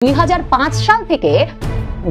2005 সাল থেকে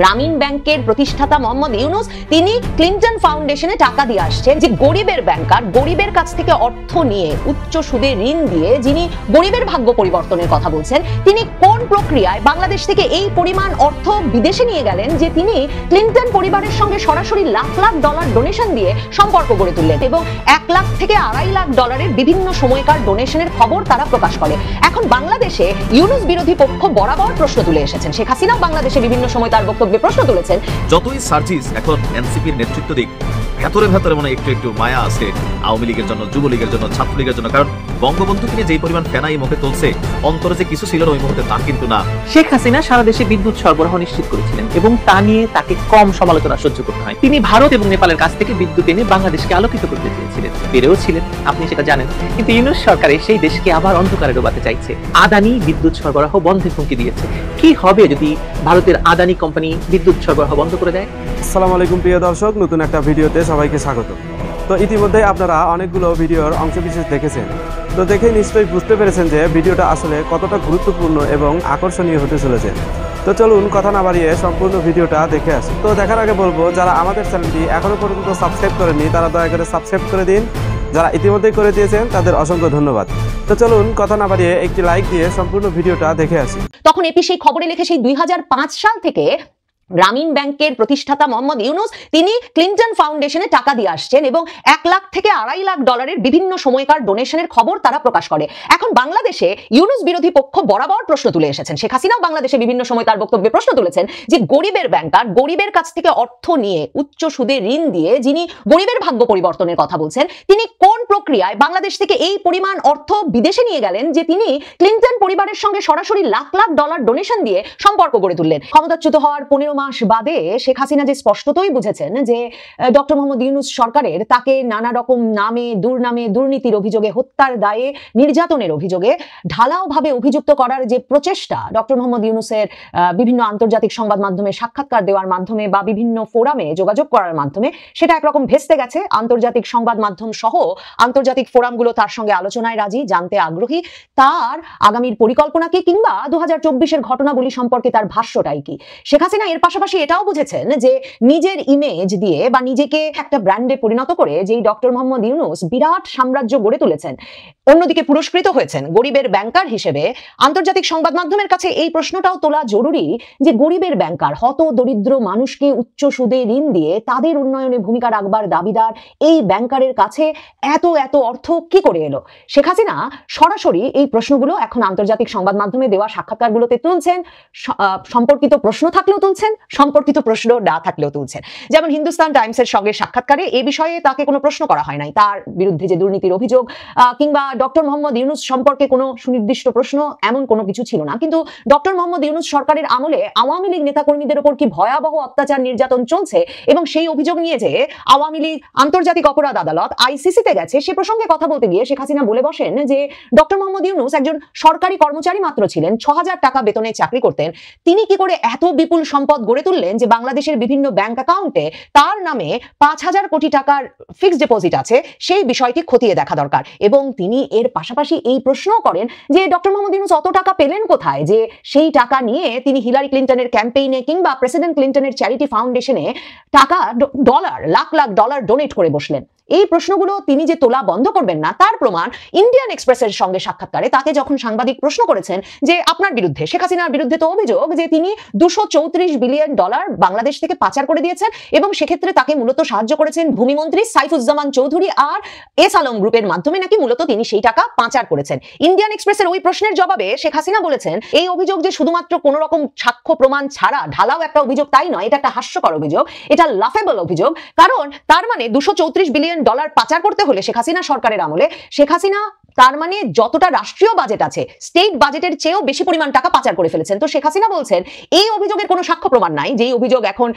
গ্রামীণ ব্যাংকের প্রতিষ্ঠাতা মোহাম্মদ ইউনুস তিনি ক্লিন্টন ফাউন্ডেশনে টাকা দিয়ে আসছেন যে গরিবের ব্যাংকার গরিবের কাছ থেকে অর্থ নিয়ে উচ্চ সুদে ঋণ দিয়ে যিনি গরিবের ভাগ্য পরিবর্তনের কথা বলছেন তিনি কোন প্রক্রিয়ায় বাংলাদেশ থেকে এই পরিমাণ অর্থ বিদেশে নিয়ে গেলেন যে তিনি ক্লিন্টন পরিবারের সঙ্গে সরাসরি লাখ লাখ ডলার ডোনেশন দিয়ে সম্পর্ক গড়ে তুললেন এবং 1 লাখ থেকে 2.5 লাখ ডলারের বিভিন্ন সময়কার ডোনেশনের খবর তারা প্রকাশ করে। এখন বাংলাদেশে ইউনুস বিরোধী পক্ষ বরাবর প্রশ্ন তুলে এসেছেন, শেখ হাসিনা বাংলাদেশে বিভিন্ন সময় তার বক্তব্যে প্রশ্ন তুলেছেন। যতই সার্জিস এখন এনসিপির নেতৃত্ব দিক, ভেতরে ভেতরে মনে একটু একটু মায়া আছে আওয়ামী লীগের জন্য, যুবলীগের জন্য, ছাত্রলীগের জন্য, কারণ বঙ্গবন্ধুকে নিয়ে যেই পরিমাণ ফেনা এই মুখে তুলছে, অন্তরে যে কিছু ছিল ওই মুহূর্তে তা কিন্তু না। শেখ হাসিনা সারা দেশে বিদ্যুৎ সরবরাহ নিশ্চিত করেছিলেন এবং তা নিয়ে তাকে কম সমালোচনা সহ্য করতে হয়। তিনি ভারত এবং নেপালের কাছ থেকে বিদ্যুৎ এনে বাংলাদেশকে আলোকিত করতে চেয়েছিলেন, পেরেও ছিলেন, আপনি সেটা জানেন। কিন্তু ইউনুস সরকার সেই দেশকে আবার অন্ধকারে ডোবাতে চাইছে। আদানি বিদ্যুৎ সরবরাহ বন্ধের হুমকি দিয়েছে। কি হবে যদি ভারতের আদানি কোম্পানি বিদ্যুৎ সরবরাহ বন্ধ করে দেয়? আসসালামু আলাইকুম প্রিয় দর্শক, নতুন একটা ভিডিওতে সবাইকে স্বাগত। তো ইতিমধ্যে আপনারা অনেকগুলো ভিডিওর অংশবিশেষ দেখেছেন, তো দেখে নিশ্চয়ই বুঝতে পেরেছেন যে ভিডিওটা আসলে কতটা গুরুত্বপূর্ণ এবং আকর্ষণীয় হতে চলেছে। তো চলুন কথা না বাড়িয়ে সম্পূর্ণ ভিডিওটা দেখে আসি। তো দেখার আগে বলবো, যারা আমাদের চ্যানেলটি এখনো পর্যন্ত সাবস্ক্রাইব করেননি তারা দয়া করে সাবস্ক্রাইব করে দিন, যারা ইতিমধ্যেই করে দিয়েছেন তাদের অসংখ্য ধন্যবাদ। তো চলুন কথা না বাড়িয়ে একটি লাইক দিয়ে সম্পূর্ণ ভিডিওটা দেখে আসি। তখন এপি সেই খবরে লিখে সেই 2005 সাল থেকে গ্রামীণ ব্যাংকের প্রতিষ্ঠাতা মোহাম্মদ ইউনুস তিনি ক্লিন্টন ফাউন্ডেশনে টাকা দিয়ে আসছেন এবং 1 লাখ থেকে 2.5 লাখ ডলারের বিভিন্ন সময়কার ডোনেশনের খবর তারা প্রকাশ করে। এখন বাংলাদেশে ইউনুস বিরোধী পক্ষ বরাবর প্রশ্ন তুলে এসেছেন, শেখ হাসিনাও বাংলাদেশে বিভিন্ন সময় তার বক্তব্যে প্রশ্ন তুলেছেন যে গরিবের ব্যাংকার গরিবের কাছ থেকে অর্থ নিয়ে উচ্চ সুদে ঋণ দিয়ে যিনি গরিবের ভাগ্য পরিবর্তনের কথা বলছেন তিনি কোন প্রক্রিয়ায় বাংলাদেশ থেকে এই পরিমাণ অর্থ বিদেশে নিয়ে গেলেন যে তিনি ক্লিন্টন পরিবারের সঙ্গে সরাসরি লাখ লাখ ডলার ডোনেশন দিয়ে সম্পর্ক গড়ে তুললেন। ক্ষমতাচ্যুত হওয়ার 15 মাস বাদে শেখ হাসিনা যে স্পষ্টতই বুঝেছেন যে ডক্টর মোহাম্মদ ইউনুস সরকারের তাকে নানা রকম নামে দুর্নামে দুর্নীতির অভিযোগে, হত্যার দায়ে, নির্যাতনের অভিযোগে ঢালাওভাবে অভিযুক্ত করার যে প্রচেষ্টা ডক্টর মোহাম্মদ ইউনুসের বিভিন্ন আন্তর্জাতিক সংবাদ মাধ্যমে সাক্ষাৎকার দেওয়ার মাধ্যমে বা বিভিন্ন ফোরামে যোগাযোগ করার মাধ্যমে সেটা একরকম ভেস্তে গেছে। আন্তর্জাতিক সংবাদ মাধ্যম সহ আন্তর্জাতিক ফোরামগুলো তার সঙ্গে আলোচনায় রাজি, জানতে আগ্রহী তার আগামীর পরিকল্পনা কি কিংবা 2024-এর ঘটনাবলী সম্পর্কে তার ভাষ্যটাই কি। শেখ হাসিনা এর পাশাপাশি এটাও বুঝেছেন যে নিজের ইমেজ দিয়ে বা নিজেকে একটা ব্র্যান্ডে পরিণত করে যেই ডক্টর মোহাম্মদ ইউনুস বিরাট সাম্রাজ্য গড়ে তুলেছেন, অন্যদিকে পুরস্কৃত হয়েছেন গরিবের ব্যাংকার হিসেবে, আন্তর্জাতিক সংবাদ মাধ্যমের কাছে এই প্রশ্নটাও তোলা জরুরি যে গরিবের ব্যাংকার হত দরিদ্র মানুষকে উচ্চ সুদে ঋণ দিয়ে তাদের উন্নয়নে ভূমিকা রাখবার দাবিদার এই ব্যাংকারের কাছে এত এত অর্থ কি করে এলো? শেখ হাসিনা সরাসরি এই প্রশ্নগুলো এখন আন্তর্জাতিক সংবাদ মাধ্যমে দেওয়া সাক্ষাৎকারগুলোতে তুলছেন, সম্পর্কিত প্রশ্ন থাকলেও তুলছেন, সম্পর্কিত প্রশ্ন না থাকলেও তুলছেন। যেমন হিন্দুস্তান টাইমসের সঙ্গে সাক্ষাৎকারে এ বিষয়ে তাকে কোনো প্রশ্ন করা হয় নাই, তার বিরুদ্ধে যে দুর্নীতির অভিযোগ কিংবা ডক্টর মোহাম্মদ ইউনুস সম্পর্কে কোনো সুনির্দিষ্ট প্রশ্ন এমন কোনো কিছু ছিল না। কিন্তু ডক্টর মোহাম্মদ ইউনুস সরকারের আমলে আওয়ামী লীগ নেতাকর্মীদের উপর কি ভয়াবহ অত্যাচার নির্যাতন চলছে এবং সেই অভিযোগ নিয়ে যে আওয়ামী লীগ আন্তর্জাতিক অপরাধ আদালত ICC-তে গেছে সে প্রসঙ্গে কথা বলতে গিয়ে শেখ হাসিনা বলে বসেন যে ডক্টর মোহাম্মদ ইউনুস একজন সরকারি কর্মচারী মাত্র ছিলেন, 6000 টাকা বেতনে চাকরি করতেন, তিনি কি করে এত বিপুল সম্পদ গড়ে তুললেন যে বাংলাদেশের বিভিন্ন ব্যাংক অ্যাকাউন্টে তার নামে 5000 কোটি টাকার ফিক্সড ডিপোজিট আছে, সেই বিষয়টি খতিয়ে দেখা দরকার। এবং তিনি এর পাশাপাশি এই প্রশ্নও করেন যে ডক্টর মোহাম্মদ ইউনুস অত টাকা পেলেন কোথায় যে সেই টাকা নিয়ে তিনি হিলারি ক্লিন্টনের ক্যাম্পেইনে কিংবা প্রেসিডেন্ট ক্লিন্টনের চ্যারিটি ফাউন্ডেশনে টাকা dollar lakh lakh dollar donate করে বসলেন। এই প্রশ্নগুলো তিনি যে তোলা বন্ধ করবেন না তার প্রমাণ ইন্ডিয়ান এক্সপ্রেসের সঙ্গে সাক্ষাৎকারে তাকে যখন সাংবাদিক প্রশ্ন করেছেন যে আপনার বিরুদ্ধে, শেখ হাসিনার বিরুদ্ধে তো অভিযোগ যে তিনি 234 বিলিয়ন ডলার বাংলাদেশ থেকে পাচার করে দিয়েছেন এবং সেক্ষেত্রে তাকে মূলত সাহায্য করেছেন ভূমিমন্ত্রী সাইফুজ্জামান চৌধুরী আর এস আলম গ্রুপের মাধ্যমে নাকি মূলত তিনি সেই টাকা পাচার করেছেন। ইন্ডিয়ান এক্সপ্রেসের ওই প্রশ্নের জবাবে শেখ হাসিনা বলেছেন এই অভিযোগ যে শুধুমাত্র কোন রকম সাক্ষ্য প্রমাণ ছাড়া ঢালাও একটা অভিযোগ তাই নয়, এটা একটা হাস্যকর অভিযোগ, এটা লাফেবল অভিযোগ। কারণ তার মানে 234 বিলিয়ন ডলার পাচার করতে হলে শেখ হাসিনা সরকারের আমলে শেখ হাসিনা তার মানে যতটা রাষ্ট্রীয় বাজেট আছে স্টেট বাজেটের চেয়েও বেশি পরিমাণ টাকা পাচার করে ফেলেছেন। তো শেখ হাসিনা বলছেন এই অভিযোগের কোনো সাক্ষ্য প্রমাণ নাই, যেই অভিযোগ এখন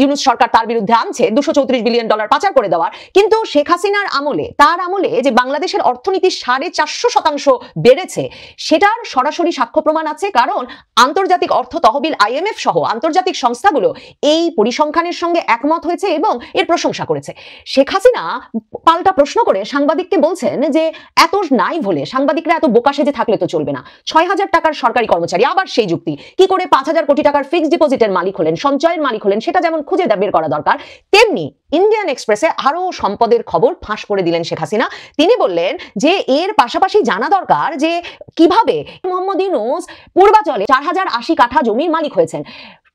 ইউনুস সরকার তার বিরুদ্ধে আনছে 234 বিলিয়ন ডলার পাচার করে দেওয়ার, কিন্তু শেখ হাসিনার আমলে তার আমলে যে বাংলাদেশের অর্থনীতি 450% বেড়েছে সেটার সরাসরি সাক্ষ্য প্রমাণ আছে। কারণ আন্তর্জাতিক অর্থ তহবিল IMF সহ আন্তর্জাতিক সংস্থাগুলো এই পরিসংখ্যানের সঙ্গে একমত হয়েছে এবং এর প্রশংসা করেছে। শেখ হাসিনা পাল্টা প্রশ্ন করে সাংবাদিককে বলছেন যে এত নাইভ হলে সাংবাদিকরা এত বোকা সেজে থাকলে তো চলবে না। 6,000 টাকার সরকারি কর্মচারী, আবার সেই যুক্তি, কি করে 5,000 কোটি টাকার ফিক্সড ডিপোজিটের মালিক হলেন, সঞ্চয়ের মালিক হলেন, সেটা যেমন খুঁজে বের করা দরকার, তেমনি ইন্ডিয়ান এক্সপ্রেসে আরো সম্পদের খবর ফাঁস করে দিলেন শেখ হাসিনা। তিনি বললেন যে এর পাশাপাশি জানা দরকার যে কিভাবে মোহাম্মদ ইউনূস পূর্বাচলে 4,080 কাঠা জমির মালিক হয়েছেন।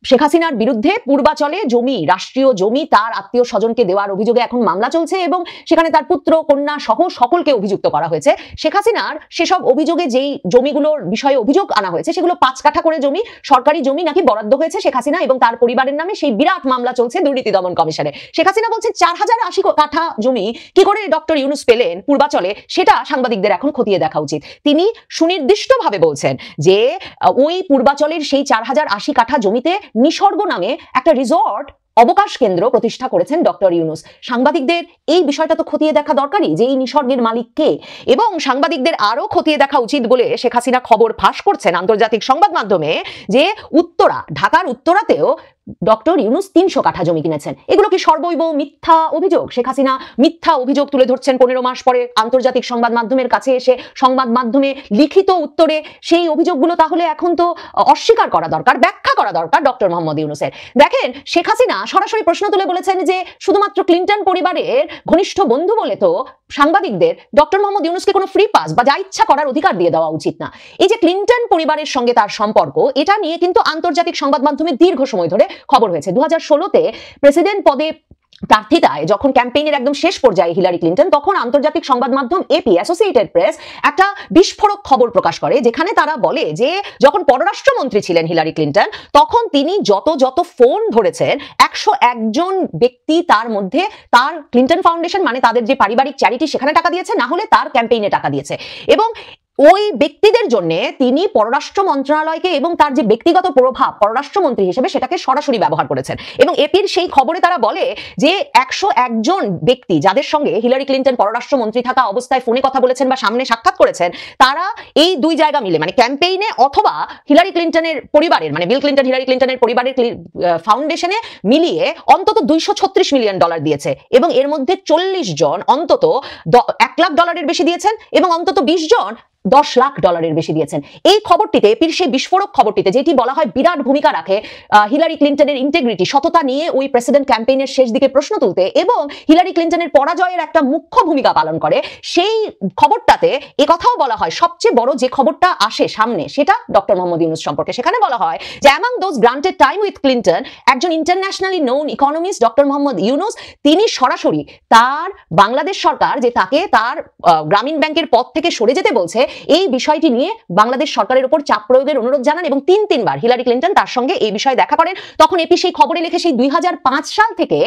শেখ হাসিনার বিরুদ্ধে পূর্বাচলে জমি, রাষ্ট্রীয় জমি তার আত্মীয় স্বজনকে দেওয়ার অভিযোগে এখন মামলা চলছে এবং সেখানে তার পুত্র কন্যা সহ সকলকে অভিযুক্ত করা হয়েছে। শেখ হাসিনার সেসব অভিযোগে যেই জমিগুলোর বিষয়ে অভিযোগ আনা হয়েছে সেগুলো 5 কাঠা করে জমি, সরকারি জমি নাকি বরাদ্দ হয়েছে শেখ হাসিনা এবং তার পরিবারের নামে, সেই বিরাট মামলা চলছে দুর্নীতি দমন কমিশনে। শেখ হাসিনা বলছে 4,080 কাঠা জমি কি করে ডক্টর ইউনূস পেলেন পূর্বাচলে, সেটা সাংবাদিকদের এখন খতিয়ে দেখা উচিত। তিনি সুনির্দিষ্টভাবে বলছেন যে ওই পূর্বাচলের সেই 4,080 কাঠা জমিতে নিসর্গ নামে একটা রিসর্ট, অবকাশ কেন্দ্র প্রতিষ্ঠা করেছেন ডক্টর ইউনূস। সাংবাদিকদের এই বিষয়টা তো খতিয়ে দেখা দরকারই যে এই নিসর্গের মালিক কে, এবং সাংবাদিকদের আরো খতিয়ে দেখা উচিত বলে শেখ হাসিনা খবর ফাঁস করছেন আন্তর্জাতিক সংবাদ মাধ্যমে যে ঢাকার উত্তরাতেও ডক্টর ইউনূস 300 কাঠা জমি কিনেছেন। এগুলো কি সর্বৈব মিথ্যা অভিযোগ? শেখ হাসিনা মিথ্যা অভিযোগ তুলে ধরছেন 15 মাস পরে আন্তর্জাতিক সংবাদ মাধ্যমের কাছে এসে। সংবাদ মাধ্যমে লিখিত উত্তরে সেই অভিযোগগুলো তাহলে এখন তো অস্বীকার করা দরকার, ব্যাখ্যা করা দরকার ডক্টর মোহাম্মদ ইউনূসের। দেখেন, শেখ হাসিনা সরাসরি প্রশ্ন তুলে বলেছেন যে শুধুমাত্র ক্লিন্টন পরিবারের ঘনিষ্ঠ বন্ধু বলে তো সাংবাদিকদের ডক্টর মোহাম্মদ ইউনূসকে কোনো ফ্রি পাস বা যা ইচ্ছা করার অধিকার দিয়ে দেওয়া উচিত না। এই যে ক্লিন্টন পরিবারের সঙ্গে তার সম্পর্ক, এটা নিয়ে কিন্তু আন্তর্জাতিক সংবাদ মাধ্যমে দীর্ঘ সময় ধরে খবর হয়েছে। 2016-তে প্রেসিডেন্ট পদে প্রার্থিতায় যখন ক্যাম্পেইনের একদম শেষ পর্যায়ে হিলারি ক্লিন্টন, তখন আন্তর্জাতিক সংবাদ মাধ্যম এপি, অ্যাসোসিয়েটেড প্রেস, একটা বিস্ফোরক খবর প্রকাশ করে যেখানে তারা বলে যে যখন পররাষ্ট্রমন্ত্রী ছিলেন হিলারি ক্লিন্টন তখন তিনি যত ফোন ধরেছেন 101 জন ব্যক্তি, তার মধ্যে তার ক্লিন্টন ফাউন্ডেশন মানে তাদের যে পারিবারিক চ্যারিটি সেখানে টাকা দিয়েছে, না হলে তার ক্যাম্পেইনে টাকা দিয়েছে। এবং ওই ব্যক্তিদের জন্য তিনি পররাষ্ট্র মন্ত্রণালয়কে এবং তার যে ব্যক্তিগত প্রভাব পররাষ্ট্রমন্ত্রী হিসেবে সেটাকে সরাসরি ব্যবহার করেছেন। এবং এপির সেই খবরে তারা বলে যে 101 জন ব্যক্তি যাদের সঙ্গে হিলারি ক্লিন্টন পররাষ্ট্রমন্ত্রী থাকা অবস্থায় ফোনে কথা বলেছেন বা সামনে সাক্ষাৎ করেছেন, তারা এই দুই জায়গা মিলে মানে ক্যাম্পেইনে অথবা হিলারি ক্লিন্টনের পরিবারের মানে বিল ক্লিন্টন হিলারি ক্লিন্টনের পরিবারের ফাউন্ডেশনে মিলিয়ে অন্তত $236 মিলিয়ন দিয়েছে। এবং এর মধ্যে 40 জন অন্তত $1 লাখ বেশি দিয়েছেন এবং অন্তত 20 জন $10 লাখ বেশি দিয়েছেন। এই খবরটিতে, এপির সেই বিস্ফোরক খবরটিতে, যেটি বলা হয় বিরাট ভূমিকা রাখে হিলারি ক্লিন্টনের ইন্টিগ্রিটি, সততা নিয়ে ওই প্রেসিডেন্ট ক্যাম্পেইনের শেষ দিকে প্রশ্ন তুলতে এবং হিলারি ক্লিন্টনের পরাজয়ের একটা মুখ্য ভূমিকা পালন করে, সেই খবরটাতে কথাও বলা হয় সবচেয়ে বড় যে খবরটা আসে সামনে সেটা ডক্টর মোহাম্মদ ইউনূস সম্পর্কে। সেখানে বলা হয় যে among those granted time with Clinton, একজন internationally known economist doctor Mohammad Yunus, তিনি সরাসরি তার বাংলাদেশ সরকার যে তাকে তার গ্রামীণ ব্যাংকের পদ থেকে সরে যেতে বলছে, এই বিষয়টি নিয়ে বাংলাদেশ সরকারের উপর চাপ প্রয়োগের অনুরোধ জানান এবং 3-3 বার হিলারি ক্লিন্টন তার সঙ্গে এই বিষয়ে দেখা করেন। তখন এপি সেই খবরে লিখে সেই 2005 সাল থেকে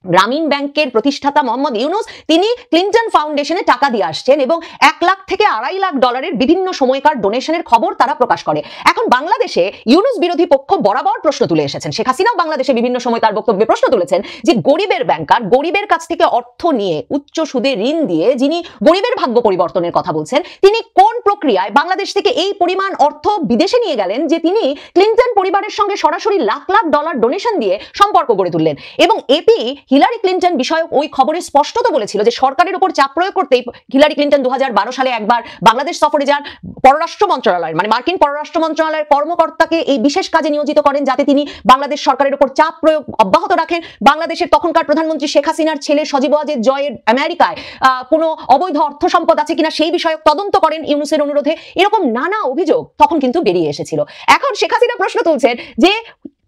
গ্রামীণ ব্যাংকের প্রতিষ্ঠাতা মোহাম্মদ ইউনূস তিনি ক্লিন্টন ফাউন্ডেশনে টাকা দিয়ে আসছেন এবং $1 লাখ থেকে $2.5 লাখ বিভিন্ন সময়কার ডোনেশনের খবর তারা প্রকাশ করে। এখন বাংলাদেশে ইউনূস বিরোধী পক্ষ বরাবর প্রশ্ন তুলে এসেছেন, শেখ হাসিনাও বাংলাদেশে বিভিন্ন সময় তার বক্তব্যে প্রশ্ন তুলেছেন যে গরিবের ব্যাংকার, গরিবের কাছ থেকে অর্থ নিয়ে উচ্চ সুদে ঋণ দিয়ে যিনি গরিবের ভাগ্য পরিবর্তনের কথা বলছেন, তিনি কোন প্রক্রিয়ায় বাংলাদেশ থেকে এই পরিমাণ অর্থ বিদেশে নিয়ে গেলেন যে তিনি ক্লিন্টন পরিবারের সঙ্গে সরাসরি $1 লাখ ডোনেশন দিয়ে সম্পর্ক গড়ে তুললেন। এবং এপি হিলারি ক্লিন্টন বিষয়ক ওই খবরে স্পষ্টত বলেছিল যে সরকারের উপর চাপ প্রয়োগ করতেই হিলারি ক্লিন্টন 2012 সালে একবার বাংলাদেশ সফরে যান, পররাষ্ট্র মন্ত্রণালয় মানে মার্কিন পররাষ্ট্র মন্ত্রণালয়ের কর্মকর্তাকে এই বিশেষ কাজে নিয়োজিত করেন যাতে তিনি বাংলাদেশ সরকারের উপর চাপ প্রয়োগ অব্যাহত রাখেন। বাংলাদেশের তখনকার প্রধানমন্ত্রী শেখ হাসিনার ছেলে সজীব ওয়াজেদ জয়ের আমেরিকায় কোনো অবৈধ অর্থ সম্পদ আছে কিনা সেই বিষয়ক তদন্ত করেন ইউনূসের অনুরোধে। এরকম নানা অভিযোগ তখন কিন্তু বেরিয়ে এসেছিল। এখন শেখ হাসিনা প্রশ্ন তুলছেন যে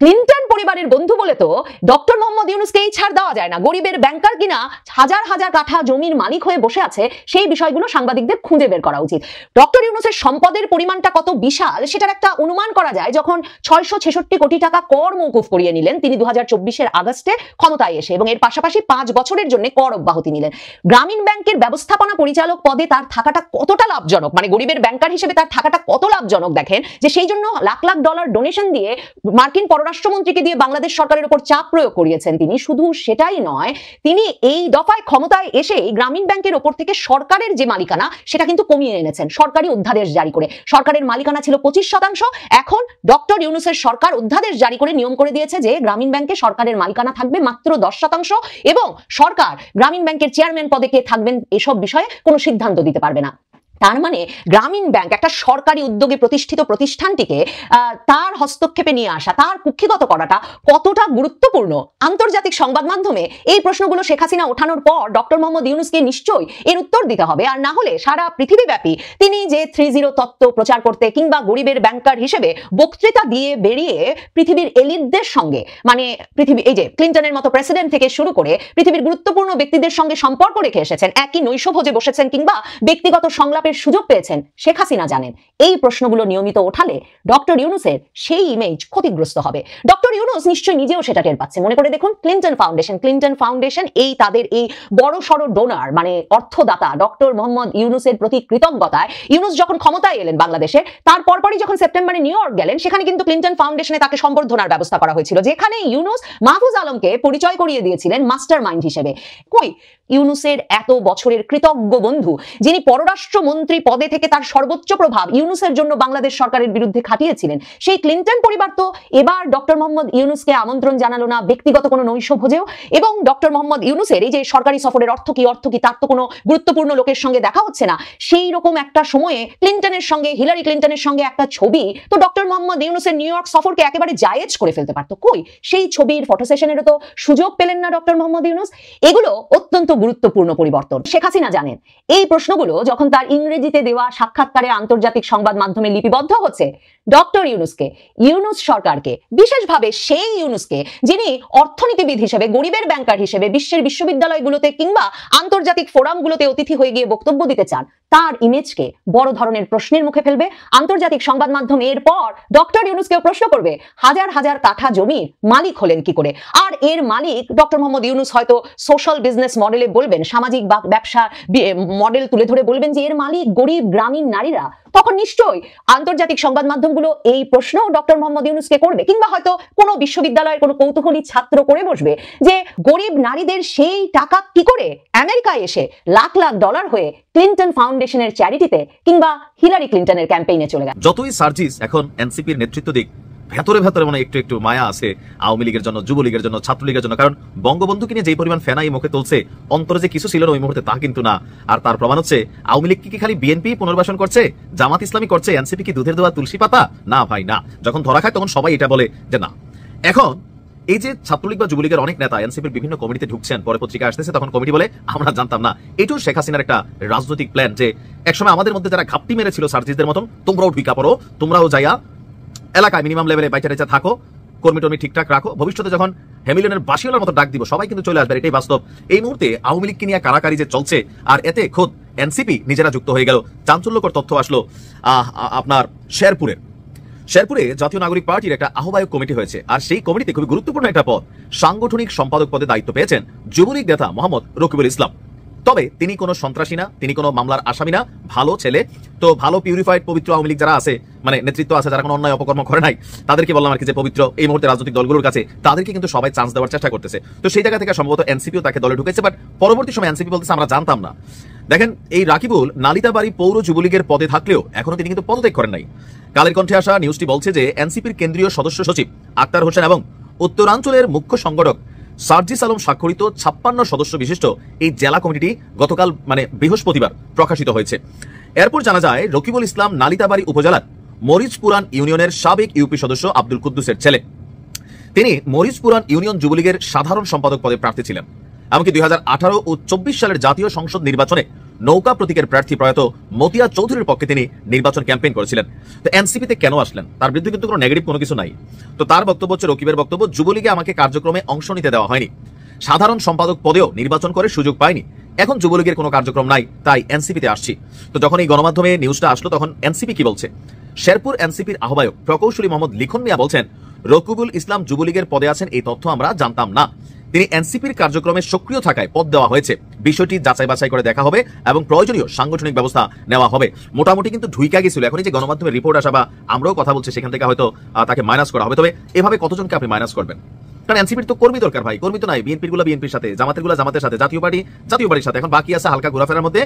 ক্লিন্টন পরিবারের বন্ধু বলে তো ডক্টর মোহাম্মদ ইউনূসকে এই ছাড় দেওয়া যায় না, গরিবের ব্যাংকার কিনা হাজার হাজার কাঠা জমির মালিক হয়ে বসে আছে, সেই বিষয়গুলো সাংবাদিকদের খুঁজে বের করা উচিত। ডক্টর ইউনূসের সম্পদের পরিমাণটা কত বিশাল সেটার একটা অনুমান করা যায় যখন 666 কোটি টাকা কর মওকুফ করিয়ে নিলেন তিনি 2024-এর আগস্টে ক্ষমতায় এসে, এবং এর পাশাপাশি 5 বছরের জন্য কর অব্যাহতি নিলেন। গ্রামীণ ব্যাংকের ব্যবস্থাপনা পরিচালক পদে তার থাকাটা কতটা লাভজনক, মানে গরিবের ব্যাংকার হিসেবে তার থাকাটা কত লাভজনক দেখেন, যে সেই জন্য $1 লাখ ডোনেশন দিয়ে মার্কিন পররাষ্ট্রমন্ত্রীকে দিয়ে বাংলাদেশ সরকারের উপর চাপ প্রয়োগ করিয়েছেন তিনি। শুধু সেটাই নয়, তিনি এই দফায় ক্ষমতায় এসে গ্রামীণ ব্যাংকের উপর থেকে সরকারের যে মালিকানা সেটা কিন্তু কমিয়ে এনেছেন সরকারি অধ্যাদেশ জারি করে। সরকারের মালিকানা ছিল 25%, এখন ডক্টর ইউনূসের সরকার অধ্যাদেশ জারি করে নিয়ম করে দিয়েছে যে গ্রামীণ ব্যাংকে সরকারের মালিকানা থাকবে মাত্র 10% এবং সরকার গ্রামীণ ব্যাংকের চেয়ারম্যান পদে কে থাকবেন এসব বিষয়ে কোনো সিদ্ধান্ত দিতে পারবে না। তার মানে গ্রামীণ ব্যাংক একটা সরকারি উদ্যোগে প্রতিষ্ঠিত প্রতিষ্ঠানটিকে তার হস্তক্ষেপে নিয়ে আসা, তার কুক্ষিগত করাটা কতটা গুরুত্বপূর্ণ আন্তর্জাতিক সংবাদ মাধ্যমে এই প্রশ্নগুলো শেখ হাসিনা ওঠানোর পর ডক্টর মোহাম্মদ ইউনূসকে নিশ্চয়ই এর উত্তর দিতে হবে। আর না হলে সারা পৃথিবীব্যাপী তিনি যে 3-0 তত্ত্ব প্রচার করতে কিংবা গরিবের ব্যাংকার হিসেবে বক্তৃতা দিয়ে বেরিয়ে পৃথিবীর এলিটদের সঙ্গে, মানে পৃথিবী এই যে ক্লিন্টনের মতো প্রেসিডেন্ট থেকে শুরু করে পৃথিবীর গুরুত্বপূর্ণ ব্যক্তিদের সঙ্গে সম্পর্ক রেখে এসেছেন, একই নৈশভোজে বসেছেন কিংবা ব্যক্তিগত সংলাপের সুযোগ পেয়েছেন, শেখ হাসিনা জানেন এই প্রশ্নগুলো নিয়মিত ওঠালে ডক্টর ইউনূসের সেই ইমেজ ক্ষতিগ্রস্ত হবে। ডক্টর ইউনূস নিশ্চয়ই নিজেও সেটা টের পাচ্ছে। মনে করে দেখুন ক্লিন্টন ফাউন্ডেশন এই তাদের এই বড় সড় ডোনার মানে অর্থদাতা ডক্টর মোহাম্মদ ইউনূসের প্রতি কৃতজ্ঞতায় ইউনূস যখন ক্ষমতায় এলেন বাংলাদেশে, তার পরপরই যখন সেপ্টেম্বরে নিউ ইয়র্ক গেলেন, সেখানে কিন্তু ক্লিন্টন ফাউন্ডেশনে তাকে সম্বর্ধনার ব্যবস্থা করা হয়েছিল, যেখানে ইউনূস মাহফুজ আলমকে পরিচয় করিয়ে দিয়েছিলেন মাস্টার মাইন্ড হিসেবে। কই ইউনূসের এত বছরের কৃতজ্ঞ বন্ধু, যিনি পররাষ্ট্রমন্ত্রী পদে থেকে তার সর্বোচ্চ প্রভাব ইউনূসের জন্য বাংলাদেশ সরকারের বিরুদ্ধে খাটিয়েছিলেন, সেই ক্লিন্টন পরিবার তো এবার ডক্টর মোহাম্মদ ইউনূসকে আমন্ত্রণ জানালো না ব্যক্তিগত কোনো নৈশভোজেও। এবং ডক্টর মোহাম্মদ ইউনূসের এই যে সরকারি সফরের অর্থ কি তার তো কোনো গুরুত্বপূর্ণ লোকের সঙ্গে দেখা হচ্ছে না, সেই রকম একটা সময়ে ক্লিন্টনের সঙ্গে হিলারি ক্লিন্টনের সঙ্গে একটা ছবি তো ডক্টর মোহাম্মদ ইউনূসের নিউ ইয়র্ক সফরকে একেবারে জায়েজ করে ফেলতে পারতো। কই সেই ছবির ফটো সেশনেরও তো সুযোগ পেলেন না ডক্টর মোহাম্মদ ইউনূস। এগুলো অত্যন্ত গুরুত্বপূর্ণ পরিবর্তন। শেখ হাসিনা জানেন এই প্রশ্নগুলো যখন তার ইংরেজিতে দেওয়া সাক্ষাৎকারে আন্তর্জাতিক সংবাদ মাধ্যমে লিপিবদ্ধ হচ্ছে, ডক্টর ইউনূস সরকারকে, বিশেষভাবে সেই ইউনূসকে যিনি অর্থনীতিবিদ হিসেবে, গরিবের ব্যাংকার হিসেবে বিশ্বের বিশ্ববিদ্যালয়গুলোতে কিংবা আন্তর্জাতিক ফোরামগুলোতে অতিথি হয়ে গিয়ে বক্তব্য দিতে চান, তার ইমেজকে বড় ধরনের প্রশ্নের মুখে ফেলবে আন্তর্জাতিক সংবাদ মাধ্যম। এরপর ডক্টর ইউনূসকেও প্রশ্ন করবে হাজার হাজার কাঠা জমির মালিক হলেন কি করে। আর এর মালিক ডক্টর মোহাম্মদ ইউনূস হয়তো সোশ্যাল বিজনেস মডেলে বলবেন, সামাজিক ব্যবসা মডেল তুলে ধরে বলবেন যে এর মালিক গরিব গ্রামীণ নারীরা। তখন নিশ্চয়ই আন্তর্জাতিক সংবাদ মাধ্যমগুলো এই প্রশ্ন ডক্টর মোহাম্মদ ইউনূসকে করবে, কিংবা হয়তো কোনো বিশ্ববিদ্যালয়ের কোনো কৌতূহলী ছাত্র করে বসবে যে গরিব নারীদের সেই টাকা কি করে আমেরিকায় এসে লাখ লাখ ডলার হয়ে ক্লিন্টন ফাউন্ডেশনের চ্যারিটিতে কিংবা হিলারি ক্লিন্টনের ক্যাম্পেইনে চলে গেল। যতই সার্জিস এখন এনসিপির নেতৃত্ব দিক, ভেতরে ভেতরে মানে একটু একটু মায়া আছে আওয়ামী লীগের জন্য, যুবলীগের জন্য, ছাত্রলীগের জন্য। কারণ বঙ্গবন্ধুকে নিয়ে যে পরিমাণ ফেনাই মুখে তুলছে, অন্তরে যে কিছু ছিল না ওই মুহূর্তে তা কিন্তু না। আর তার প্রমাণ হচ্ছে আওয়ামী লীগ কি খালি বিএনপি পুনর্বাসন করছে, জামাত ইসলামী করছে, এনসিপি কি দুধের দেওয়া তুলসী পাতা? না ভাই না। যখন ধরা খায় তখন সবাই এটা বলে যে না। এখন এই যে ছাত্রলীগ বা যুবলীগের অনেক নেতা এনসিপির বিভিন্ন কমিটিতে ঢুকছেন, পরে পত্রিকা আসতেছে, তখন কমিটি বলে আমরা জানতাম না। এটাও শেখ হাসিনার একটা রাজনৈতিক প্ল্যান যে একসময় আমাদের মধ্যে যারা ঘাপটি মেরেছিল সার্জিসদের মতন, তোমরাও ঢুকা পড়ো, তোমরাও যাইয়া এলাকায় মিনিমাম লেভেলে বাইচা টেচা থাকো, কর্মী টর্মী ঠিকঠাক রাখো, ভবিষ্যতে যখন হ্যামিলনের বাসিওয়ালার মতো ডাক দিব সবাই কিন্তু চলে আসবে, এটাই বাস্তব। এই মুহূর্তে আওয়ামী লীগকে নিয়ে কারাকারি যে চলছে, আর এতে খোদ এনসিপি নিজেরা যুক্ত হয়ে গেল। চাঞ্চল্যকর তথ্য আসলো আপনার শেরপুরে জাতীয় নাগরিক পার্টির একটা আহ্বায়ক কমিটি হয়েছে, আর সেই কমিটিতে খুবই গুরুত্বপূর্ণ একটা পদ, সাংগঠনিক সম্পাদক পদে দায়িত্ব পেয়েছেন যুবলীগ নেতা মোহাম্মদ রকিবুল ইসলাম। তবে তিনি কোনো সন্ত্রাসী না, তিনি কোনো মামলার আসামি না, ভালো ছেলে। তো ভালো পিউরিফাইড পবিত্র আওয়ামী লীগ যারা আছে, মানে নেতৃত্ব আছে, যারা কোনো অন্যায় অপকর্ম করে নাই, তাদেরকে বললাম আর কি যে পবিত্র এই মুহূর্তে রাজনৈতিক দলগুলোর কাছে তাদেরকে কিন্তু সবাই চান্স দেওয়ার চেষ্টা করতেছে। তো সেই জায়গা থেকে সম্ভবত এনসিপিও তাকে দলে ঢুকেছে, বাট পরবর্তী সময় এনসিপি বলতেছে আমরা জানতাম না। দেখেন এই রাকিবুল নালিতাবাড়ি পৌর যুবলীগের পদে থাকলেও এখনো তিনি কিন্তু পদত্যাগ করেন নাই। কালের কণ্ঠে আসা নিউজটি বলছে যে এনসিপির কেন্দ্রীয় সদস্য সচিব আক্তার হোসেন এবং উত্তরাঞ্চলের মুখ্য সংগঠক সার্জিস আলম স্বাক্ষরিত 56 সদস্য বিশিষ্ট এই জেলা কমিটিটি গতকাল মানে বৃহস্পতিবার প্রকাশিত হয়েছে। এরপর জানা যায় রকিবুল ইসলাম নালিতাবাড়ি উপজেলার মরিচপুরান ইউনিয়নের সাবেক ইউপি সদস্য আব্দুল কুদ্দুসের ছেলে। তিনি মরিচপুরান ইউনিয়ন যুবলীগের সাধারণ সম্পাদক পদে প্রার্থী ছিলেন। এমনকি 2018 ও 24 সালের জাতীয় সংসদ নির্বাচনে নৌকা প্রতীকের প্রার্থী প্রয়াত মতিয়া চৌধুরীর পক্ষে তিনি নির্বাচন ক্যাম্পেইন করেছিলেন। তো এনসিপিতে কেন আসলেন? তার বিরুদ্ধে কিন্তু কোনো নেগেটিভ কোনো কিছু নাই। তো তার বক্তব্য হচ্ছে, রকিবের বক্তব্য, যুবলীগে আমাকে কার্যক্রমে অংশ নিতে দেওয়া হয়নি, সাধারণ সম্পাদক পদেও নির্বাচন করে সুযোগ পাইনি, এখন যুবলীগের কোনো কার্যক্রম নাই, তাই এনসিপিতে আসছি। তো যখন এই গণমাধ্যমে নিউজটা আসলো তখন এনসিপি কি বলছে? শেরপুর এনসিপির আহ্বায়ক প্রকৌশলী মোহাম্মদ লিখন মিয়া বলছেন, রকিবুল ইসলাম যুবলীগের পদে আছেন এই তথ্য আমরা জানতাম না, তিনি এনসিপির কার্যক্রমে সক্রিয় থাকায় পদ দেওয়া হয়েছে, বিষয়টি যাচাই বাছাই করে দেখা হবে এবং প্রয়োজনীয় সাংগঠনিক ব্যবস্থা নেওয়া হবে। মোটামুটি কিন্তু ঢুইকা গেছিল। এখন যে গণমাধ্যমের রিপোর্ট আসা বা আমরাও কথা বলছি, সেখান থেকে হয়তো তাকে মাইনাস করা হবে। তবে এভাবে কতজনকে আপনি মাইনাস করবেন? কারণ এনসিপির তো কর্মী দরকার ভাই, কর্মী তো নাই। বিএনপির গুলা বিএনপির সাথে, জামাতের গুলা জামাতের সাথে, জাতীয় পার্টির সাথে। এখন বাকি আছে হালকা ঘোরাফেরার মধ্যে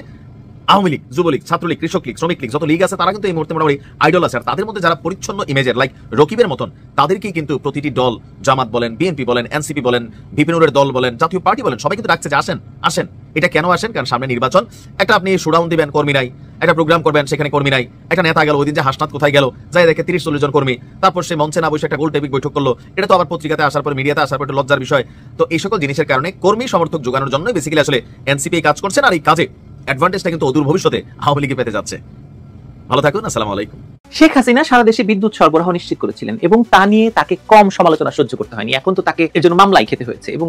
আওয়ামী লীগ, যুবলীগ, ছাত্রলীগ, কৃষক লীগ, শ্রমিক লীগ, যত লীগ আছে তারা কিন্তু এই মুহূর্তে মোটামুটি আইডল আছে। আর তাদের মধ্যে যারা পরিচ্ছন্ন ইমেজের লাইক রকিবের মতন, তাদেরকেই কিন্তু প্রতিটি দল, জামাত বলেন, বিএনপি বলেন, এনসিপি বলেন, বিপিনুরের দল বলেন, জাতীয় পার্টি বলেন, সবাই কিন্তু ডাকছে যে আসেন আসেন। এটা কেন আসেন? কারণ সামনে নির্বাচন, একটা আপনি শোডাউন দিবেন, কর্মী নাই, একটা প্রোগ্রাম করবেন, সেখানে কর্মী নাই, একটা নেতা গেল, ওই দিন যে হাসনাত কোথায় গেল, যাই দেখে 30-40 জন কর্মী, তারপর সে মঞ্চে না বসে একটা গোল টেবিক বৈঠক করলো, এটা তো আবার পত্রিকাতে আসার পর, মিডিয়াতে আসার পর একটা লজ্জার বিষয়। তো এই সকল জিনিসের কারণে কর্মী সমর্থক যোগানোর জন্য বেসিক্যালি আসলে এনসিপি কাজ করছেন, আর এই কাজে অ্যাডভান্টেজটা কিন্তু অদূর ভবিষ্যতে আওয়ামী লীগে পেতে যাচ্ছে। ভালো থাকুন, আসসালামু আলাইকুম। শেখ হাসিনা সারা দেশে বিদ্যুৎ সরবরাহ নিশ্চিত করেছিলেন এবং তা নিয়ে তাকে কম সমালোচনা সহ্য করতে হয়নি। এখন তো তাকে এর জন্য মামলাই খেতে হয়েছে এবং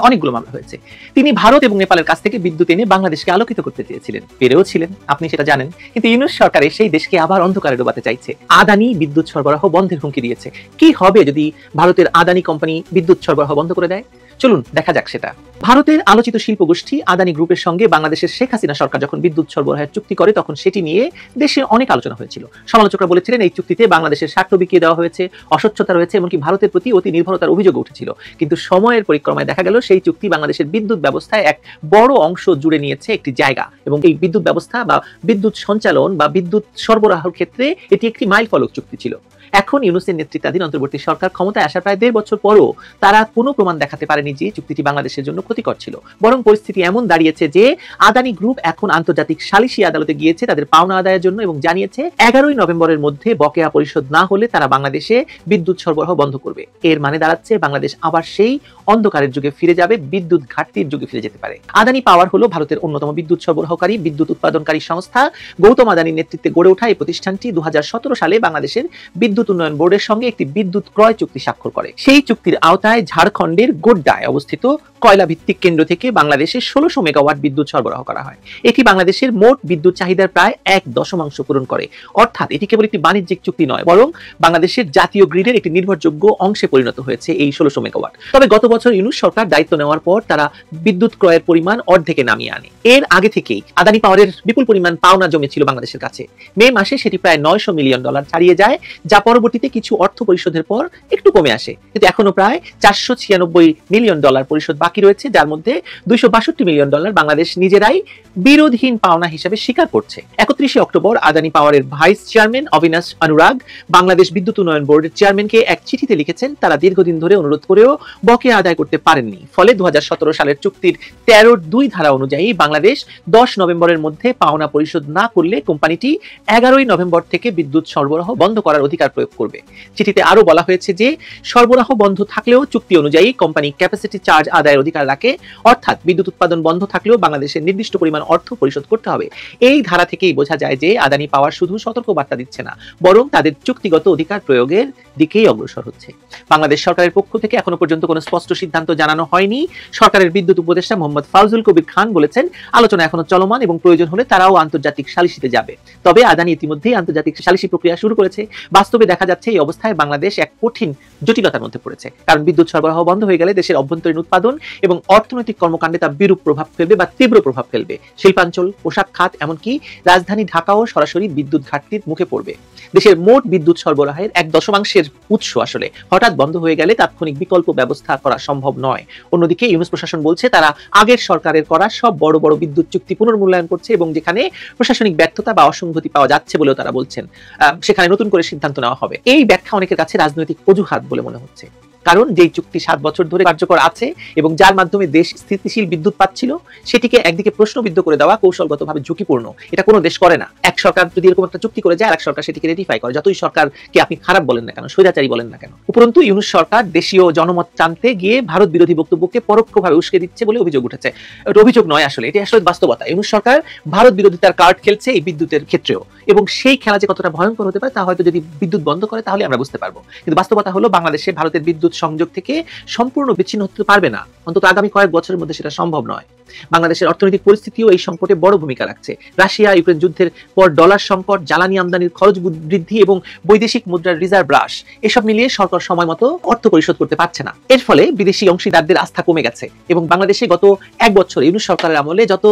অনেকগুলো মামলা হয়েছে। তিনি ভারত এবং নেপালের কাছ থেকে বিদ্যুৎ এনে বাংলাদেশকে আলোকিত করতে চেয়েছিলেন, পেরেও ছিলেন, আপনি সেটা জানেন। কিন্তু ইউনূস সরকার সেই দেশকে আবার অন্ধকারে ডোবাতে চাইছে। আদানি বিদ্যুৎ সরবরাহ বন্ধের হুমকি দিয়েছে। কি হবে যদি ভারতের আদানি কোম্পানি বিদ্যুৎ সরবরাহ বন্ধ করে দেয়? চলুন দেখা যাক সেটা। ভারতের আলোচিত শিল্প গোষ্ঠী আদানি গ্রুপের সঙ্গে বাংলাদেশের শেখ হাসিনা সরকার যখন বিদ্যুৎ সরবরাহের চুক্তি করে, তখন সেটি নিয়ে দেশে অনেক আলোচনা হয়েছিল। সমালোচকরা বলেছিলেন এই চুক্তিতে বাংলাদেশের স্বার্থ বিকিয়ে দেওয়া হয়েছে, অস্বচ্ছতা রয়েছে, এমনকি ভারতের প্রতি অতি নির্ভরতার অভিযোগ উঠেছিল। কিন্তু সময়ের পরিক্রমায় দেখা গেল সেই চুক্তি বাংলাদেশের বিদ্যুৎ ব্যবস্থায় এক বড় অংশ জুড়ে নিয়েছে একটি জায়গা, এবং এই বিদ্যুৎ ব্যবস্থা বা বিদ্যুৎ সঞ্চালন বা বিদ্যুৎ সরবরাহের ক্ষেত্রে এটি একটি মাইল ফলক চুক্তি ছিল। এখন ইউনূসের নেতৃত্বাধীন অন্তর্বর্তী সরকার ক্ষমতায় আসার প্রায় 1.5 বছর পরও তারা কোনো প্রমাণ দেখাতে পারেনি যে চুক্তিটি বাংলাদেশের জন্য ক্ষতিকর ছিল। বরং পরিস্থিতি এমন দাঁড়িয়েছে যে আদানি গ্রুপ এখন আন্তর্জাতিক সালিসি আদালতে গিয়েছে তাদের পাওনা আদায়ের জন্য এবং জানিয়েছে 11ই নভেম্বরের মধ্যে বকেয়া পরিশোধ না হলে তারা বাংলাদেশে বিদ্যুৎ সরবরাহ বন্ধ করবে। এর মানে দাঁড়াচ্ছে বাংলাদেশ আবার সেই অন্ধকারের যুগে ফিরে যাবে, বিদ্যুৎ ঘাটতির যুগে ফিরে যেতে পারে। আদানি পাওয়ার হলো ভারতের অন্যতম বিদ্যুৎ সরবরাহকারী, বিদ্যুৎ উৎপাদনকারী সংস্থা। গৌতম আদানির নেতৃত্বে গড়ে ওঠা এই প্রতিষ্ঠানটি 2017 সালে বাংলাদেশের বিদ্যুৎ উন্নয়ন বোর্ডের সঙ্গে একটি বিদ্যুৎ ক্রয় চুক্তি স্বাক্ষর করে। সেই চুক্তির আওতায় ঝাড়খণ্ডের গোড্ডায় অবস্থিত কয়লা ভিত্তিক কেন্দ্র থেকে বাংলাদেশে 1600 মেগাওয়াট বিদ্যুৎ সরবরাহ করা হয়। এটি বাংলাদেশের মোট বিদ্যুৎ চাহিদার প্রায় 1/10 পূরণ করে। অর্থাৎ এটি কেবল একটি বাণিজ্যিক চুক্তি নয়, বরং বাংলাদেশের জাতীয় গ্রিডের একটি নির্ভরযোগ্য অংশে পরিণত হয়েছে এই 1600 মেগাওয়াট। তবে গত বছর ইউনূস সরকার দায়িত্ব নেওয়ার পর তারা বিদ্যুৎ ক্রয়ের পরিমাণ অর্ধেকে নামিয়ে আনে। এর আগে থেকেই আদানি পাওয়ারের বিপুল পরিমাণ পাওনা জমেছিল বাংলাদেশের কাছে। মে মাসে সেটি প্রায় $900 মিলিয়ন ছাড়িয়ে যায়, যা পরবর্তীতে কিছু অর্থ পরিশোধের পর একটু কমে আসে। কিন্তু এখনো প্রায় $496 মিলিয়ন পরিশোধ বাকি রয়েছে, যার মধ্যে $262 মিলিয়ন বাংলাদেশ নিজেরাই বিরোধহীন পাওনা হিসেবে স্বীকার করছে। 31 অক্টোবর আদানি পাওয়ারের ভাইস চেয়ারম্যান অবিনাশ অনুরাগ বাংলাদেশ বিদ্যুৎ উন্নয়ন বোর্ডের চেয়ারম্যানকে এক চিঠিতে লিখেছেন তারা দীর্ঘদিন ধরে অনুরোধ করেও বকেয়া আদায় করতে পারেননি। ফলে 2017 সালের চুক্তির 13(2) ধারা অনুযায়ী বাংলাদেশ 10 নভেম্বরের মধ্যে পাওনা পরিশোধ না করলে কোম্পানিটি 11ই নভেম্বর থেকে বিদ্যুৎ সরবরাহ বন্ধ করার অধিকার প্রয়োগ করবে। চিঠিতে আরো বলা হয়েছে যে সরবরাহ বন্ধ থাকলেও চুক্তি অনুযায়ী কোম্পানি ক্যাপাসিটি চার্জ আদায়ের অধিকার রাখে, অর্থাৎ বিদ্যুৎ উৎপাদন বন্ধ থাকলেও বাংলাদেশের নির্দিষ্ট পরিমাণ অর্থ পরিশোধ করতে হবে। এই ধারা থেকেই বোঝা যায় যে আদানি পাওয়ার শুধু সতর্ক বার্তা দিচ্ছে না, বরং তাদের চুক্তিগত অধিকার প্রয়োগের দিকেই অগ্রসর হচ্ছে। বাংলাদেশ সরকারের পক্ষ থেকে এখনো পর্যন্ত কোনো স্পষ্ট সিদ্ধান্ত জানানো হয়নি। সরকারের বিদ্যুৎ উপদেষ্টা মোহাম্মদ ফাউজুল কবির খান বলেছেন আলোচনা এখনো চলমান এবং প্রয়োজন হলে তারাও আন্তর্জাতিক সালিসিতে যাবে। তবে আদানি ইতিমধ্যেই আন্তর্জাতিক সালিসি প্রক্রিয়া শুরু করেছে। বাস্তবে দেখা যাচ্ছে এই অবস্থায় বাংলাদেশ এক কঠিন জটিলতার মধ্যে পড়েছে, কারণ বিদ্যুৎ সরবরাহ বন্ধ হয়ে গেলে দেশের অভ্যন্তরীণ উৎপাদন এবং অর্থনৈতিক কর্মকাণ্ডে তা বিরূপ প্রভাব ফেলবে বা তীব্র প্রভাব ফেলবে। শিল্পাঞ্চল, পোশাক খাত, এমনকি রাজধানী ঢাকাও সরাসরি বিদ্যুৎ ঘাটতির মুখে পড়বে। দেশের মোট বিদ্যুৎ সরবরাহের 1/10 উৎস আসলে হঠাৎ বন্ধ হয়ে গেলে তাৎক্ষণিক বিকল্প ব্যবস্থা করা সম্ভব নয়। অন্যদিকে ইউনূস প্রশাসন বলছে তারা আগের সরকারের করা সব বড় বড় বিদ্যুৎ চুক্তি পুনর্মূল্যায়ন করছে এবং যেখানে প্রশাসনিক ব্যর্থতা বা অসঙ্গতি পাওয়া যাচ্ছে বলেও তারা বলছেন সেখানে নতুন করে সিদ্ধান্ত নেওয়া হবে। এই ব্যাখ্যা অনেকের কাছে রাজনৈতিক অজুহাত বলে মনে হচ্ছে, কারণ যেই চুক্তি 7 বছর ধরে কার্যকর আছে এবং যার মাধ্যমে দেশ স্থিতিশীল বিদ্যুৎ পাচ্ছিল, সেটিকে একদিকে প্রশ্নবিদ্ধ করে দেওয়া কৌশলগতভাবে ঝুঁকিপূর্ণ। এটা কোনো দেশ করে না। এক সরকার যদি এরকম একটা চুক্তি করে যায়, আরেক সরকার সেটিকে রেটিফাই করে, যতই সরকারকে আপনি খারাপ বলেন না কেন, স্বৈরাচারী বলেন না কেন। উপরন্তু ইউনূস সরকার দেশীয় জনমত টানতে গিয়ে ভারত বিরোধী বক্তব্যকে পরোক্ষভাবে উস্কে দিচ্ছে বলে অভিযোগ উঠেছে। এটা অভিযোগ নয়, আসলে এটি আসলে বাস্তবতা। ইউনূস সরকার ভারত বিরোধিতার কার্ড খেলছে এই বিদ্যুতের ক্ষেত্রেও, এবং সেই খেলা যে কতটা ভয়ঙ্কর হতে পারে তা হয়তো যদি বিদ্যুৎ বন্ধ করে তাহলে আমরা বুঝতে পারবো। কিন্তু বাস্তবতা হলো বাংলাদেশে ভারতের বিদ্যুৎ সংযোগ থেকে সম্পূর্ণ বিচ্ছিন্ন হতে পারবে না, অন্তত আগামী কয়েক বছরের মধ্যে সেটা সম্ভব নয়। বাংলাদেশের অর্থনৈতিক পরিস্থিতিও এই সংকটে বড় ভূমিকা রাখছে। রাশিয়া ইউক্রেন যুদ্ধের পর ডলার সংকট, জ্বালানি আমদানির খরচ বৃদ্ধি এবং বৈদেশিক মুদ্রার রিজার্ভ হ্রাস, এসব মিলিয়ে সরকার সময় মতো অর্থ পরিশোধ করতে পারছে না। এর ফলে বিদেশি অংশীদারদের আস্থা কমে গেছে এবং বাংলাদেশে গত 1 বছর ইউনূস সরকারের আমলে যত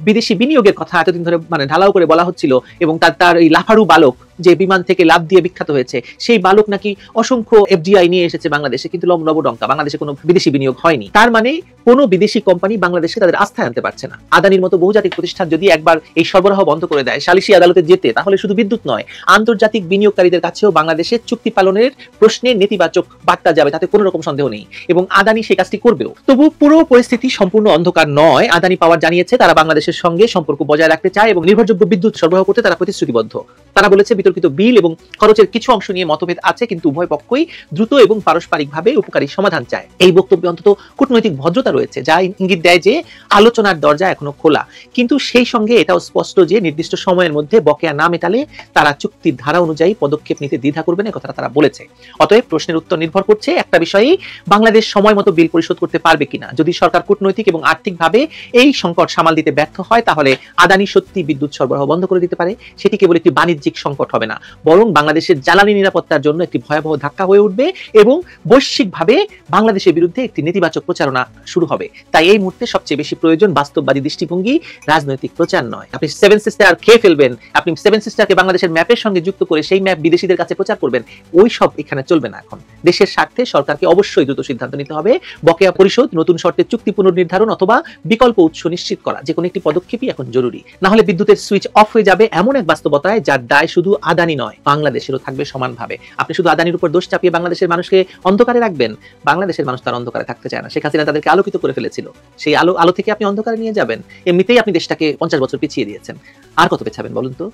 বিদেশি বিনিয়োগের কথা এতদিন ধরে ঢালাও করে বলা হচ্ছিল এবং তার এই লাফারু বালক যে বিমান থেকে লাফ দিয়ে বিখ্যাত হয়েছে, সেই বালক নাকি অসংখ্য এফডিআই নিয়ে এসেছে বাংলাদেশে, কিন্তু লবডঙ্কা বাংলাদেশে কোনো বিদেশি বিনিয়োগ হয়নি। তার মানে কোনো বিদেশি কোম্পানি বাংলাদেশে তাদের আস্থায় আনতে পারছে না। আদানির মতো বহুজাতিক প্রতিষ্ঠান যদি একবার এই সরবরাহ বন্ধ করে দেয়, সালিসি আদালতে যেতে, তাহলে শুধু বিদ্যুৎ নয়, আন্তর্জাতিক বিনিয়োগকারীদের কাছেও বাংলাদেশের চুক্তি পালনের প্রশ্নে নেতিবাচক বার্তা যাবে, তাতে কোনো রকম সন্দেহ নেই, এবং আদানি সেই কাজটি করবেও। তবু পুরো পরিস্থিতি সম্পূর্ণ অন্ধকার নয়। আদানি পাওয়ার জানিয়েছে তারা বাংলাদেশের সঙ্গে সম্পর্ক বজায় রাখতে চায় এবং নির্ভরযোগ্য বিদ্যুৎ সরবরাহ করতে তারা প্রতিশ্রুতিবদ্ধ। তারা বলেছে বিতর্কিত বিল এবং খরচের কিছু অংশ নিয়ে মতভেদ আছে, কিন্তু উভয় পক্ষই দ্রুত এবং পারস্পরিকভাবে উপকারী সমাধান চায়। এই বক্তব্যে অন্তত কূটনৈতিক ভদ্রতা রয়েছে, যা ইঙ্গিত দেয় যে আলোচনার দরজা এখনো খোলা। কিন্তু সেই সঙ্গে এটাও স্পষ্ট যে নির্দিষ্ট সময়ের মধ্যে বকেয়া না মেটালে তারা চুক্তির ধারা অনুযায়ী পদক্ষেপ নিতে দ্বিধা করবে না, কথাটা তারা বলেছে। অতএব প্রশ্নের উত্তর নির্ভর করছে একটা বিষয়ে, বাংলাদেশ সময় মতো বিল পরিশোধ করতে পারবে কিনা। যদি সরকার কূটনৈতিক এবং আর্থিকভাবে এই সংকট সামাল দিতে ব্যর্থ হয়, তাহলে আদানি সত্যি বিদ্যুৎ সরবরাহ বন্ধ করে দিতে পারে। সেটি কেবল একটি বাণিজ্যিক সংকট হবে না, বরং বাংলাদেশের জ্বালানি নিরাপত্তার জন্য একটি ভয়াবহ ধাক্কা হয়ে উঠবে এবং বৈশ্বিকভাবে বাংলাদেশের বিরুদ্ধে একটি নেতিবাচক প্রচারণা শুরু হবে। তাই এই মুহূর্তে সবচেয়ে বেশি প্রয়োজন বাস্তববাদী দৃষ্টিভঙ্গি, রাজনৈতিক প্রচার নয়। আপনি সেভেন সিস্টার খেয়ে ফেলবেন, আপনি সেভেন সিস্টারকে বাংলাদেশের ম্যাপের সঙ্গে যুক্ত করে সেই ম্যাপ বিদেশিদের কাছে প্রচার করবেন, ওই সব এখানে চলবে না। এখন দেশের স্বার্থে সরকারকে অবশ্যই দ্রুত সিদ্ধান্ত নিতে হবে। বকেয়া পরিশোধ, নতুন শর্তে চুক্তি পুনর্নির্ধারণ অথবা বিকল্প উৎস নিশ্চিত করা, যে কোনো একটি পদক্ষেপই এখন জরুরি। না হলে বিদ্যুতের সুইচ অফ হয়ে যাবে এমন এক বাস্তবতায় যার দায় শুধু আদানি নয়, বাংলাদেশেরও থাকবে সমানভাবে। আপনি শুধু আদানির উপর দোষ চাপিয়ে বাংলাদেশের মানুষকে অন্ধকারে রাখবেন। বাংলাদেশের মানুষ তার অন্ধকারে থাকতে চায় না। শেখ হাসিনা তাদেরকে আলোকিত করে ফেলেছিল, সেই আলো থেকে আপনি অন্ধকারে নিয়ে যাবেন। এমনিতেই আপনি দেশটাকে 50 বছর পিছিয়ে দিয়েছেন, আর কত পেছাবেন বলুন তো?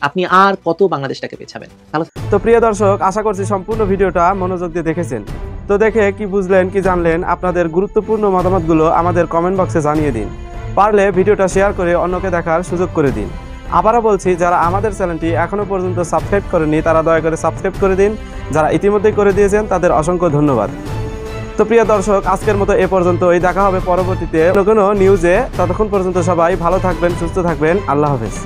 আপনি আর কত বাংলাদেশটাকে পেছাবেন? তো প্রিয় দর্শক, আশা করছি সম্পূর্ণ ভিডিওটা মনোযোগ দিয়ে দেখেছেন। তো দেখে কি বুঝলেন, কি জানলেন, আপনাদের গুরুত্বপূর্ণ মতামতগুলো আমাদের কমেন্ট বক্সে জানিয়ে দিন। পারলে ভিডিওটা শেয়ার করে অন্যকে দেখার সুযোগ করে দিন। আবারও বলছি, যারা আমাদের চ্যানেলটি এখনো পর্যন্ত সাবস্ক্রাইব করেনি তারা দয়া করে সাবস্ক্রাইব করে দিন। যারা ইতিমধ্যেই করে দিয়েছেন তাদের অসংখ্য ধন্যবাদ। তো প্রিয় দর্শক, আজকের মতো এ পর্যন্তই। দেখা হবে পরবর্তীতে কোনো নিউজে। ততক্ষণ পর্যন্ত সবাই ভালো থাকবেন, সুস্থ থাকবেন। আল্লাহ হাফেজ।